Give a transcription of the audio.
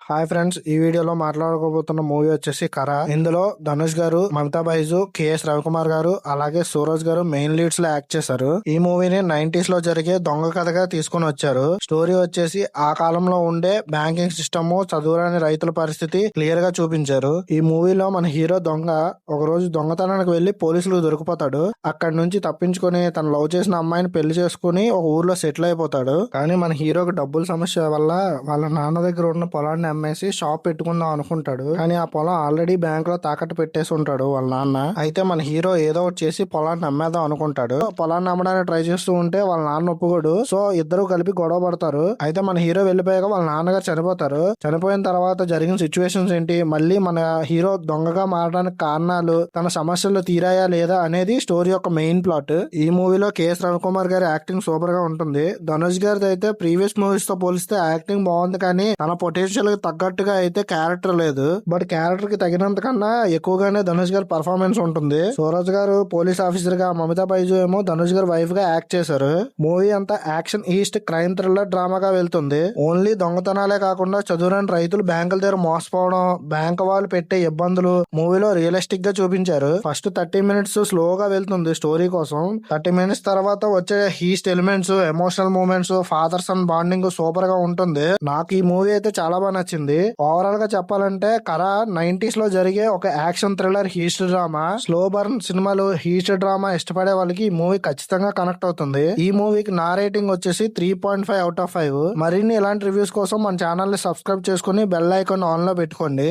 Hi friends, ఈ వీడియోలో మాట్లాడుకోబోతున్న movie వచ్చేసి కర. ఇందులో ధనుష్ గారు, మమతా బైజు, కెఎస్ రవికుమార్ గారు, అలాగే సూరజ్ గారు మెయిన్ లీడ్స్ లో యాక్ట్ చేశారు. ఈ మూవీని 90s లో జరిగే దొంగ కథగా తీసుకుని వచ్చారు. స్టోరీ వచ్చేసి ఆ కాలంలో ఉండే బ్యాంకింగ్ సిస్టమ్, చదువురాని రైతుల పరిస్థితి క్లియర్ గా చూపించారు. ఈ మూవీలో మన హీరో దొంగ ఒక రోజు దొంగతనానికి వెళ్లి పోలీసులకు దొరికిపోతాడు. అక్కడి నుంచి తప్పించుకుని తను లవ్ చేసిన అమ్మాయిని పెళ్లి చేసుకుని ఒక ఊర్లో సెటిల్ అయిపోతాడు. కానీ మన హీరోకి డబ్బుల సమస్య వల్ల వాళ్ళ నాన్న దగ్గర ఉన్న పొలాన్ని అమ్మేసి షాప్ పెట్టుకుందాం అనుకుంటాడు. కానీ ఆ పొలం ఆల్రెడీ బ్యాంక్ లో తాకట్టు పెట్టేసి ఉంటాడు వాళ్ళ నాన్న. అయితే మన హీరో ఏదో ఒకటి చేసి పొలాన్ని అమ్మేద్దాం అనుకుంటాడు. పొలాన్ని అమ్మడానికి ట్రై చేస్తూ ఉంటే వాళ్ళ నాన్న ఒప్పుకోడు. సో ఇద్దరు కలిపి గొడవ పడతారు. అయితే మన హీరో వెళ్ళిపోయాక వాళ్ళ నాన్నగారు చనిపోతారు. చనిపోయిన తర్వాత జరిగిన సిచ్యువేషన్స్ ఏంటి, మళ్ళీ మన హీరో దొంగగా మారడానికి కారణాలు, తన సమస్యలు తీరాయా లేదా అనేది స్టోరీ యొక్క మెయిన్ ప్లాట్. ఈ మూవీలో కెఎస్ రవికుమార్ గారి యాక్టింగ్ సూపర్ గా ఉంటుంది. ధనుష్ గారిది అయితే ప్రీవియస్ మూవీస్ తో పోలిస్తే యాక్టింగ్ బాగుంది, కానీ తన పొటెన్షియల్ తగ్గట్టుగా అయితే క్యారెక్టర్ లేదు. బట్ క్యారెక్టర్ కి తగినంత కన్నా ఎక్కువగానే ధనుష్ గారి పర్ఫార్మెన్స్ ఉంటుంది. సూరజ్ గారు పోలీస్ ఆఫీసర్ గా, మమతా బైజు ఏమో ధనుష్ గారి వైఫ్ గా యాక్ట్ చేశారు. మూవీ అంతా యాక్షన్ ఈస్ట్ క్రైమ్ థ్రిల్లర్ డ్రామాగా వెళ్తుంది. ఓన్లీ దొంగతనాలే కాకుండా చదువురాని రైతులు బ్యాంకుల దగ్గర మోసపోవడం, బ్యాంక్ వాళ్ళు పెట్టే ఇబ్బందులు మూవీలో రియలిస్టిక్ గా చూపించారు. ఫస్ట్ 30 మినిట్స్ స్లోగా వెళ్తుంది స్టోరీ కోసం. 30 మినిట్స్ తర్వాత వచ్చే heist elements, emotional moments, father son bonding super గా ఉంటుంది. నాకు ఈ మూవీ అయితే చాలా బాగా నచ్చింది. ఓవరాల్ గా చెప్పాలంటే కర 90s లో జరిగే ఒక action thriller heist drama. Slow burn సినిమాలు, హీస్ట్ డ్రామా ఇష్టపడే వాళ్ళకి ఈ మూవీ ఖచ్చితంగా కనెక్ట్ అవుతుంది. ఈ మూవీకి నా రేటింగ్ వచ్చేసి 3.5 out of 5. మరిన్ని ఇలాంటి రివ్యూస్ కోసం మన ఛానల్ ని సబ్స్క్రైబ్ చేసుకుని బెల్ ఐకాన్ ఆన్ లో పెట్టుకోండి.